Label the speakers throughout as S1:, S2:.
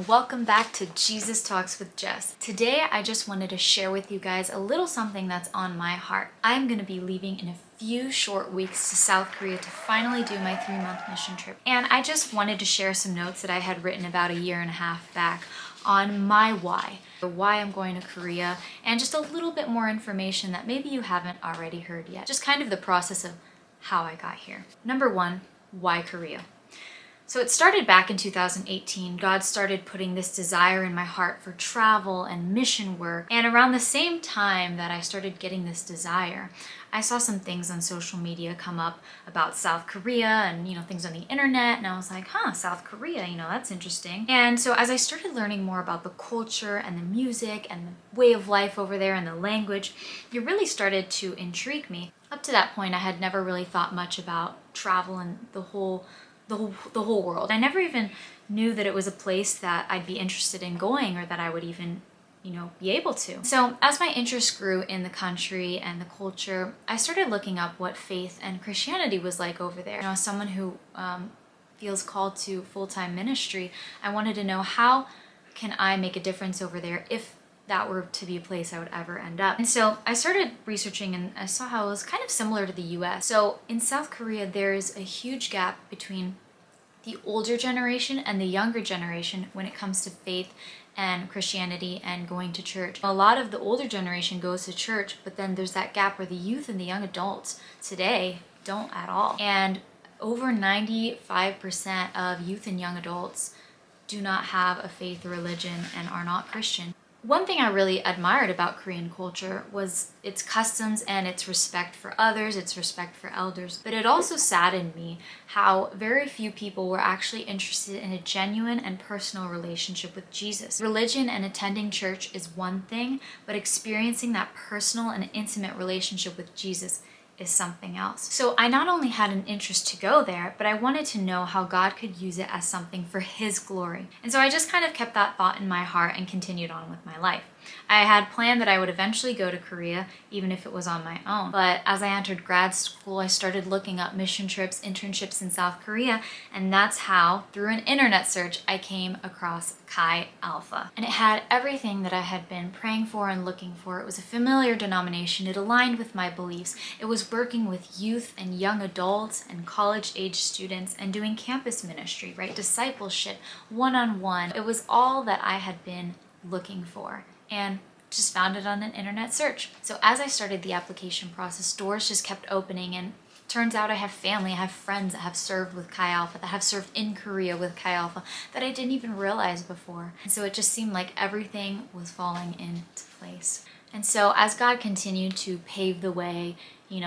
S1: welcome back to Jesus Talks with Jess. Today I just wanted to share with you guys a little something that's on my heart. I'm going to be leaving in a few short weeks to South Korea to finally do my 3-month mission trip. And I just wanted to share some notes that I had written about a year and a half back on my why I'm going to Korea, and just a little bit more information that maybe you haven't already heard yet. Just kind of the process of how I got here. Number one, why Korea? So it started back in 2018. God started putting this desire in my heart for travel and mission work. And around the same time that I started getting this desire, I saw some things on social media come up about South Korea and, things on the internet. And I was like, South Korea, that's interesting. And so as I started learning more about the culture and the music and the way of life over there and the language, it really started to intrigue me. Up to that point, I had never really thought much about travel and the whole world. I never even knew that it was a place that I'd be interested in going or that I would even, be able to. So as my interest grew in the country and the culture, I started looking up what faith and Christianity was like over there. As someone who feels called to full-time ministry, I wanted to know, how can I make a difference over there if that were to be a place I would ever end up. And so I started researching and I saw how it was kind of similar to the US. So in South Korea, there's a huge gap between the older generation and the younger generation when it comes to faith and Christianity and going to church. A lot of the older generation goes to church, but then there's that gap where the youth and the young adults today don't at all. And over 95% of youth and young adults do not have a faith or religion and are not Christian. One thing I really admired about Korean culture was its customs and its respect for others, its respect for elders. But it also saddened me how very few people were actually interested in a genuine and personal relationship with Jesus. Religion and attending church is one thing, but experiencing that personal and intimate relationship with Jesus is something else. So I not only had an interest to go there, but I wanted to know how God could use it as something for His glory. And so I just kind of kept that thought in my heart and continued on with my life. I had planned that I would eventually go to Korea, even if it was on my own. But as I entered grad school, I started looking up mission trips, internships in South Korea, and that's how, through an internet search, I came across Chi Alpha. And it had everything that I had been praying for and looking for. It was a familiar denomination. It aligned with my beliefs. It was working with youth and young adults and college-age students and doing campus ministry, right? Discipleship, one-on-one. It was all that I had been looking for, and just found it on an internet search. So as I started the application process, doors just kept opening, and turns out I have family, I have friends that have served with Chi Alpha, that have served in Korea with Chi Alpha, that I didn't even realize before. And so it just seemed like everything was falling into place. And so as God continued to pave the way,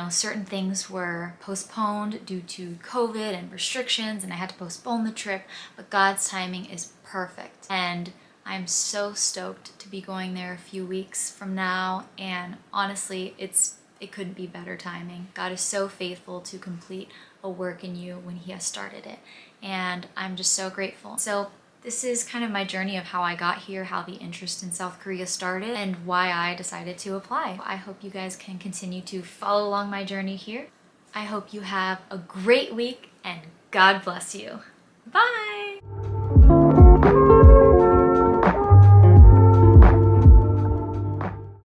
S1: certain things were postponed due to COVID and restrictions, and I had to postpone the trip, but God's timing is perfect. And I'm so stoked to be going there a few weeks from now, and honestly, it couldn't be better timing. God is so faithful to complete a work in you when He has started it, and I'm just so grateful. So this is kind of my journey of how I got here, how the interest in South Korea started, and why I decided to apply. I hope you guys can continue to follow along my journey here. I hope you have a great week, and God bless you. Bye!